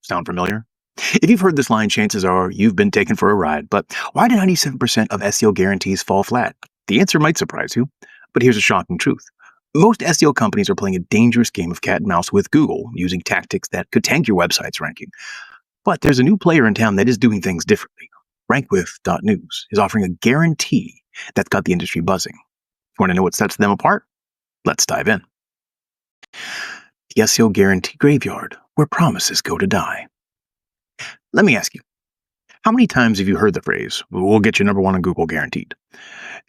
Sound familiar? If you've heard this line, chances are you've been taken for a ride. But why do 97% of SEO guarantees fall flat? The answer might surprise you, but here's a shocking truth. Most SEO companies are playing a dangerous game of cat and mouse with Google, using tactics that could tank your website's ranking. But there's a new player in town that is doing things differently. Rankwith.news is offering a guarantee that's got the industry buzzing. You want to know what sets them apart? Let's dive in. The SEO guarantee graveyard, where promises go to die. Let me ask you, how many times have you heard the phrase, we'll get you number one on Google guaranteed?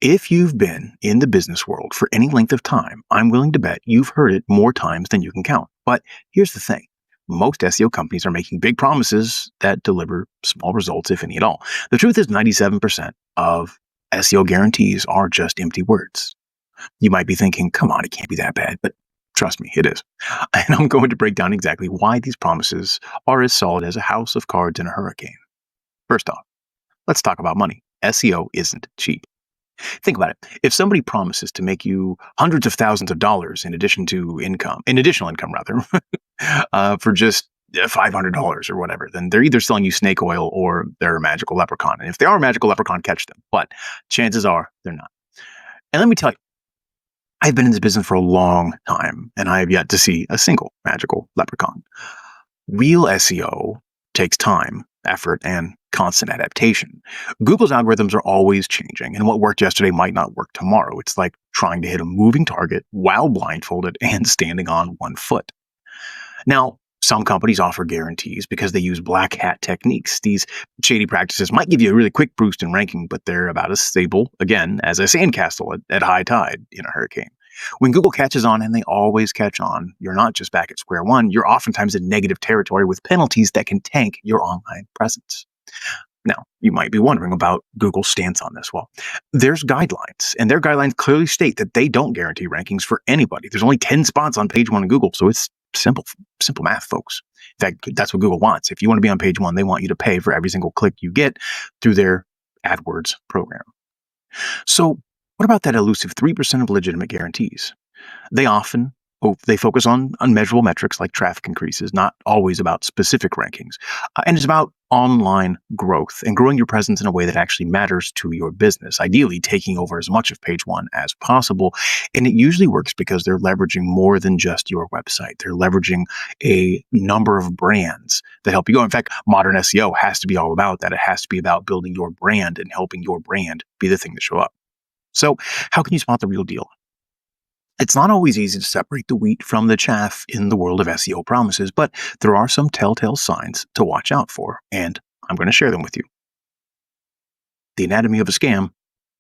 If you've been in the business world for any length of time, I'm willing to bet you've heard it more times than you can count. But here's the thing. Most SEO companies are making big promises that deliver small results, if any at all. The truth is 97% of SEO guarantees are just empty words. You might be thinking, come on, it can't be that bad, but trust me, it is. And I'm going to break down exactly why these promises are as solid as a house of cards in a hurricane. First off, let's talk about money. SEO isn't cheap. Think about it. If somebody promises to make you hundreds of thousands of dollars in additional income for just $500 or whatever, then they're either selling you snake oil or they're a magical leprechaun. And if they are a magical leprechaun, catch them. But chances are they're not. And let me tell you, I've been in this business for a long time, and I have yet to see a single magical leprechaun. Real SEO takes time, effort, and constant adaptation. Google's algorithms are always changing, and what worked yesterday might not work tomorrow. It's like trying to hit a moving target while blindfolded and standing on one foot. Now, some companies offer guarantees because they use black hat techniques. These shady practices might give you a really quick boost in ranking, but they're about as stable, again, as a sandcastle at high tide in a hurricane. When Google catches on, and they always catch on, you're not just back at square one, you're oftentimes in negative territory with penalties that can tank your online presence. Now, you might be wondering about Google's stance on this. Well, there's guidelines, and their guidelines clearly state that they don't guarantee rankings for anybody. There's only 10 spots on page one of Google, so it's simple math, folks. In fact, that's what Google wants. If you want to be on page one, they want you to pay for every single click you get through their AdWords program. So what about that elusive 3% of legitimate guarantees? They focus on unmeasurable metrics like traffic increases, not always about specific rankings. And it's about online growth and growing your presence in a way that actually matters to your business, ideally taking over as much of page one as possible. And it usually works because they're leveraging more than just your website. They're leveraging a number of brands that help you go. In fact, modern SEO has to be all about that. It has to be about building your brand and helping your brand be the thing to show up. So how can you spot the real deal? It's not always easy to separate the wheat from the chaff in the world of SEO promises, but there are some telltale signs to watch out for, and I'm going to share them with you. The anatomy of a scam,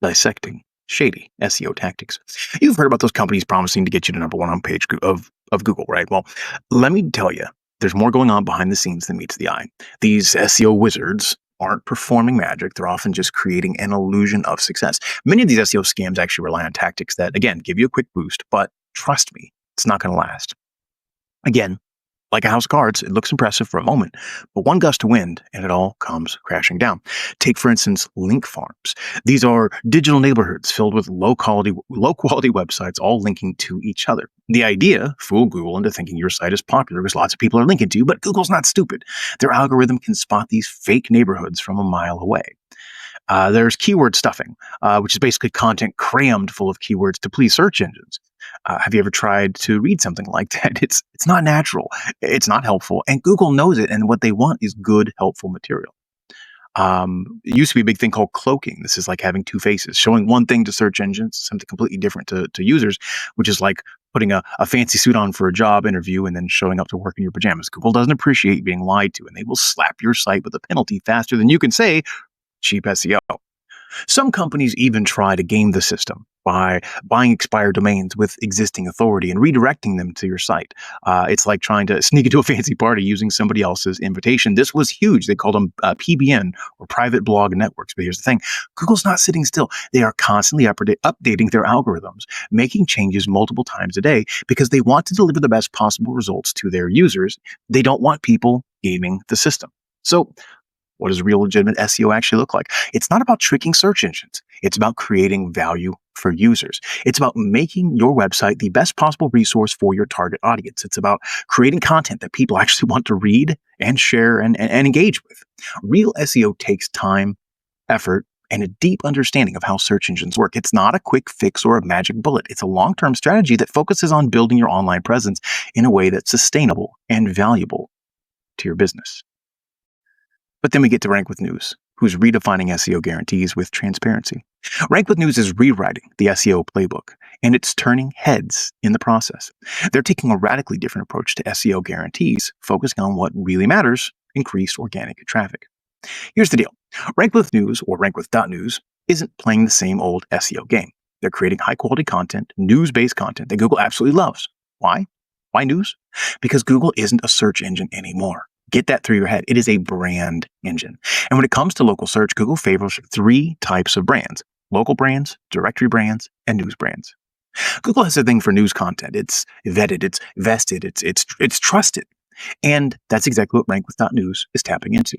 dissecting shady SEO tactics. You've heard about those companies promising to get you to number one on page of Google, right? Well, let me tell you, there's more going on behind the scenes than meets the eye. These SEO wizards aren't performing magic. They're often just creating an illusion of success. Many of these SEO scams actually rely on tactics that, again, give you a quick boost, but trust me, it's not going to last. Again, like a house of cards, it looks impressive for a moment, but one gust of wind and it all comes crashing down. Take, for instance, link farms. These are digital neighborhoods filled with low quality websites all linking to each other. The idea fooled Google into thinking your site is popular because lots of people are linking to you, but Google's not stupid. Their algorithm can spot these fake neighborhoods from a mile away. There's keyword stuffing, which is basically content crammed full of keywords to please search engines. Have you ever tried to read something like that? It's not natural. It's not helpful. And Google knows it. And what they want is good, helpful material. It used to be a big thing called cloaking. This is like having two faces, showing one thing to search engines, something completely different to users, which is like putting a fancy suit on for a job interview and then showing up to work in your pajamas. Google doesn't appreciate being lied to, and they will slap your site with a penalty faster than you can say cheap SEO. Some companies even try to game the system by buying expired domains with existing authority and redirecting them to your site. It's like trying to sneak into a fancy party using somebody else's invitation. This was huge. They called them PBN, or private blog networks. But here's the thing. Google's not sitting still. They are constantly updating their algorithms, making changes multiple times a day because they want to deliver the best possible results to their users. They don't want people gaming the system. So what does real legitimate SEO actually look like? It's not about tricking search engines. It's about creating value for users. It's about making your website the best possible resource for your target audience. It's about creating content that people actually want to read and share and engage with. Real SEO takes time, effort, and a deep understanding of how search engines work. It's not a quick fix or a magic bullet. It's a long-term strategy that focuses on building your online presence in a way that's sustainable and valuable to your business. But then we get to Rank with News, who's redefining SEO guarantees with transparency. Rank with News is rewriting the SEO playbook, and it's turning heads in the process. They're taking a radically different approach to SEO guarantees, focusing on what really matters: increased organic traffic. Here's the deal. Rank with News, or Rank with .news, isn't playing the same old SEO game. They're creating high-quality content, news-based content that Google absolutely loves. Why? Why news? Because Google isn't a search engine anymore. Get that through your head. It is a brand engine. And when it comes to local search, Google favors three types of brands: local brands, directory brands, and news brands. Google has a thing for news content. It's vetted, it's vested, it's trusted. And that's exactly what Rank with .news is tapping into.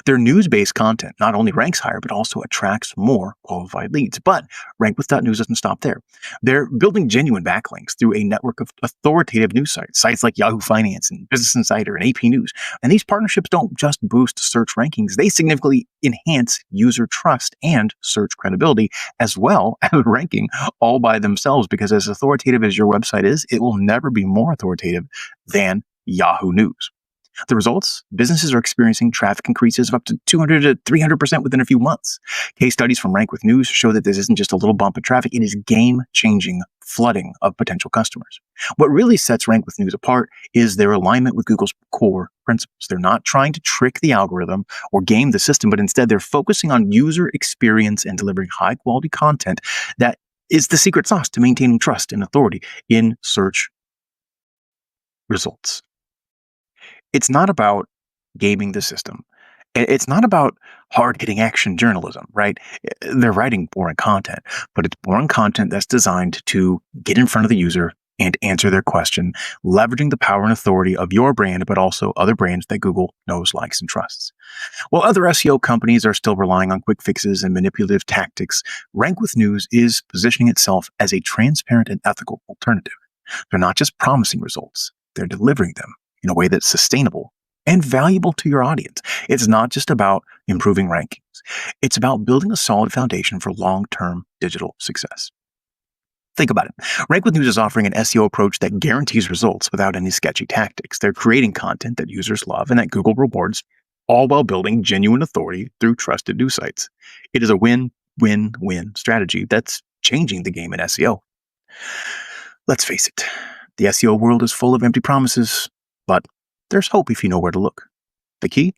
Their news-based content not only ranks higher, but also attracts more qualified leads. But Rank with .news doesn't stop there. They're building genuine backlinks through a network of authoritative news sites like Yahoo Finance and Business Insider and AP News. And these partnerships don't just boost search rankings, they significantly enhance user trust and search credibility, as well as ranking all by themselves, because as authoritative as your website is, it will never be more authoritative than Yahoo News. The results? Businesses are experiencing traffic increases of up to 200 to 300% within a few months. Case studies from Rank with News show that this isn't just a little bump in traffic, it is game-changing flooding of potential customers. What really sets Rank with News apart is their alignment with Google's core principles. They're not trying to trick the algorithm or game the system, but instead they're focusing on user experience and delivering high-quality content that is the secret sauce to maintaining trust and authority in search results. It's not about gaming the system. It's not about hard-hitting action journalism, right? They're writing boring content, but it's boring content that's designed to get in front of the user and answer their question, leveraging the power and authority of your brand, but also other brands that Google knows, likes, and trusts. While other SEO companies are still relying on quick fixes and manipulative tactics, Rank with News is positioning itself as a transparent and ethical alternative. They're not just promising results, they're delivering them in a way that's sustainable and valuable to your audience. It's not just about improving rankings. It's about building a solid foundation for long-term digital success. Think about it. Rank with News is offering an SEO approach that guarantees results without any sketchy tactics. They're creating content that users love and that Google rewards, all while building genuine authority through trusted news sites. It is a win-win-win strategy that's changing the game in SEO. Let's face it, the SEO world is full of empty promises, but there's hope if you know where to look. The key?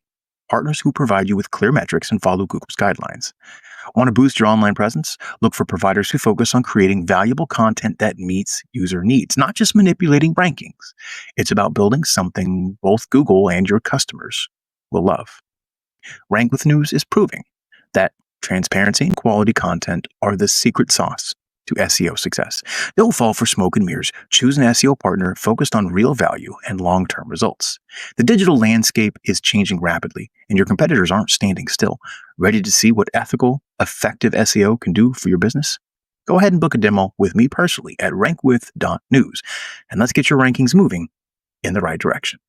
Partners who provide you with clear metrics and follow Google's guidelines. Want to boost your online presence? Look for providers who focus on creating valuable content that meets user needs, not just manipulating rankings. It's about building something both Google and your customers will love. Rank with News is proving that transparency and quality content are the secret sauce to SEO success. Don't fall for smoke and mirrors. Choose an SEO partner focused on real value and long-term results. The digital landscape is changing rapidly, and your competitors aren't standing still. Ready to see what ethical, effective SEO can do for your business? Go ahead and book a demo with me personally at rankwith.news, and let's get your rankings moving in the right direction.